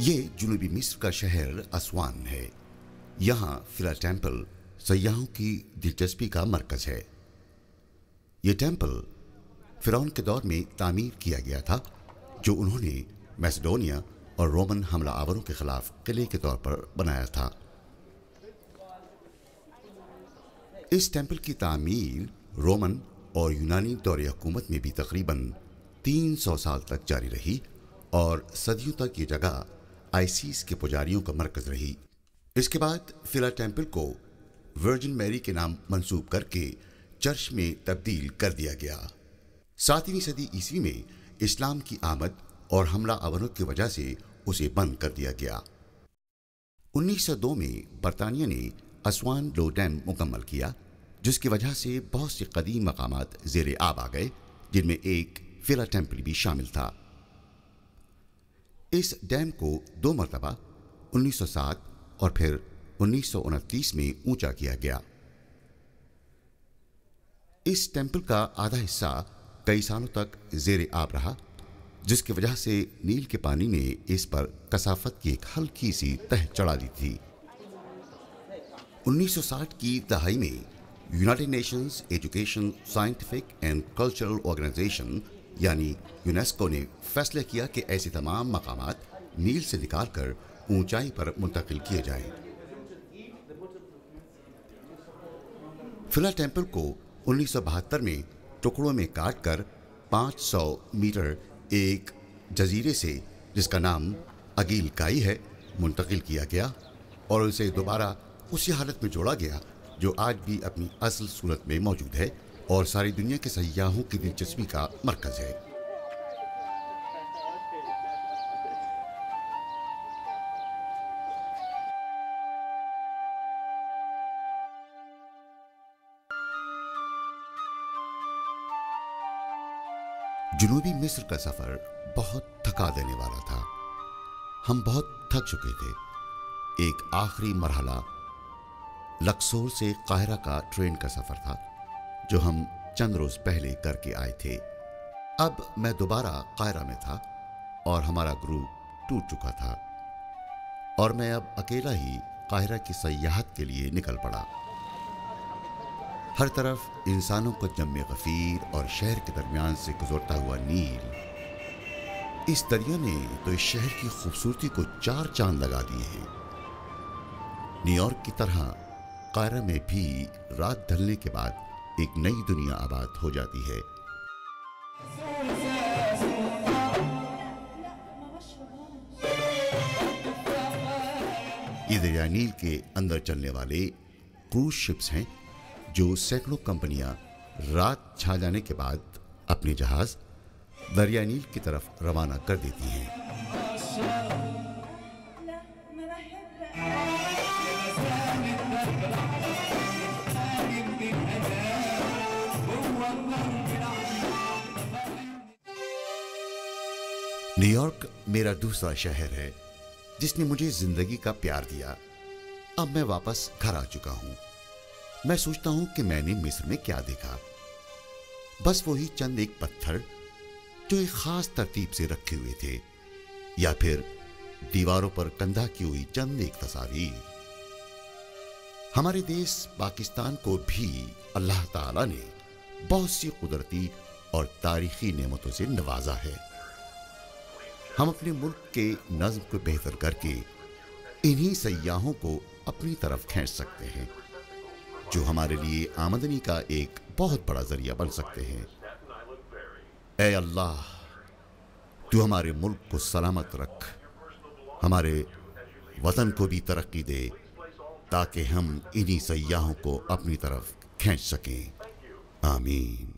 ये जनूबी मिस्र का शहर असवान है। यहाँ फिला टेम्पल सयाहों की दिलचस्पी का मरकज है। ये टेम्पल फिरौन के दौर में तामीर किया गया था, जो उन्होंने मैसेडोनिया और रोमन हमला आवरों के खिलाफ किले के तौर पर बनाया था। इस टेम्पल की तामीर रोमन और यूनानी दौरे हुकूमत में भी तकरीबन 300 साल तक जारी रही और सदियों तक ये जगह आइसिस के पुजारियों का मरकज रही। इसके बाद फिला टेम्पल को वर्जिन मैरी के नाम मंसूब करके चर्च में तब्दील कर दिया गया। 7वीं सदी ईस्वी में इस्लाम की आमद और हमला आवरों की वजह से उसे बंद कर दिया गया। 1902 में बरतानिया ने असवान लो डैम मुकम्मल किया, जिसकी वजह से बहुत से कदीम मकामात ज़ेरे आब आ गए, जिनमें एक फिला टेम्पल भी शामिल था। इस डैम को 2 मरतबा 1907 और फिर 1929 में ऊंचा किया गया। इस टेम्पल का आधा हिस्सा कई सालों तक ज़ेरे आब रहा, जिसकी वजह से नील के पानी ने इस पर कसाफत की एक हल्की सी तह चढ़ा दी थी। 1960 की दहाई में united nations education scientific and cultural organization यानी यूनेस्को ने फैसला किया कि ऐसे तमाम मकामात नील से निकालकर ऊंचाई पर मुंतकिल किए जाएं। फिला टेम्पल को 1972 में टुकड़ों में काटकर 500 मीटर एक जजीरे से, जिसका नाम अगील काई है, मुंतकिल किया गया और उसे दोबारा उसी हालत में जोड़ा गया जो आज भी अपनी असल सूरत में मौजूद है और सारी दुनिया के सयाहों की दिलचस्पी का मरकज है। जनूबी मिस्र का सफर बहुत थका देने वाला था। हम बहुत थक चुके थे। एक आखिरी मरहला लक्सोर से काहिरा का ट्रेन का सफर था, जो हम चंद रोज पहले करके आए थे। अब मैं दोबारा काहिरा में था और हमारा ग्रुप टूट चुका था और मैं अब अकेला ही काहिरा की सयाहत के लिए निकल पड़ा। हर तरफ इंसानों को जम्मे गफीर और शहर के दरमियान से गुजरता हुआ नील। इस दरिया ने तो इस शहर की खूबसूरती को 4 चांद लगा दिए हैं। न्यूयॉर्क की तरह काहिरा में भी रात ढलने के बाद एक नई दुनिया आबाद हो जाती है। ये दरिया नील के अंदर चलने वाले क्रूज शिप्स हैं, जो सैकड़ों कंपनियां रात छा जाने के बाद अपने जहाज दरिया नील की तरफ रवाना कर देती हैं। न्यूयॉर्क मेरा दूसरा शहर है, जिसने मुझे जिंदगी का प्यार दिया। अब मैं वापस घर आ चुका हूं। मैं सोचता हूं कि मैंने मिस्र में क्या देखा। बस वही चंद एक पत्थर जो एक खास तरतीब से रखे हुए थे, या फिर दीवारों पर कंधा की हुई चंद एक तस्वीर। हमारे देश पाकिस्तान को भी अल्लाह ताला ने बहुत सी कुदरती और तारीखी नेमतों से नवाजा है। हम अपने मुल्क के नज़्म को बेहतर करके इन्हीं सयाहों को अपनी तरफ खींच सकते हैं, जो हमारे लिए आमदनी का एक बहुत बड़ा जरिया बन सकते हैं। ऐ अल्लाह, तू हमारे मुल्क को सलामत रख, हमारे वतन को भी तरक्की दे, ताकि हम इन्हीं सयाहों को अपनी तरफ खींच सकें। आमीन।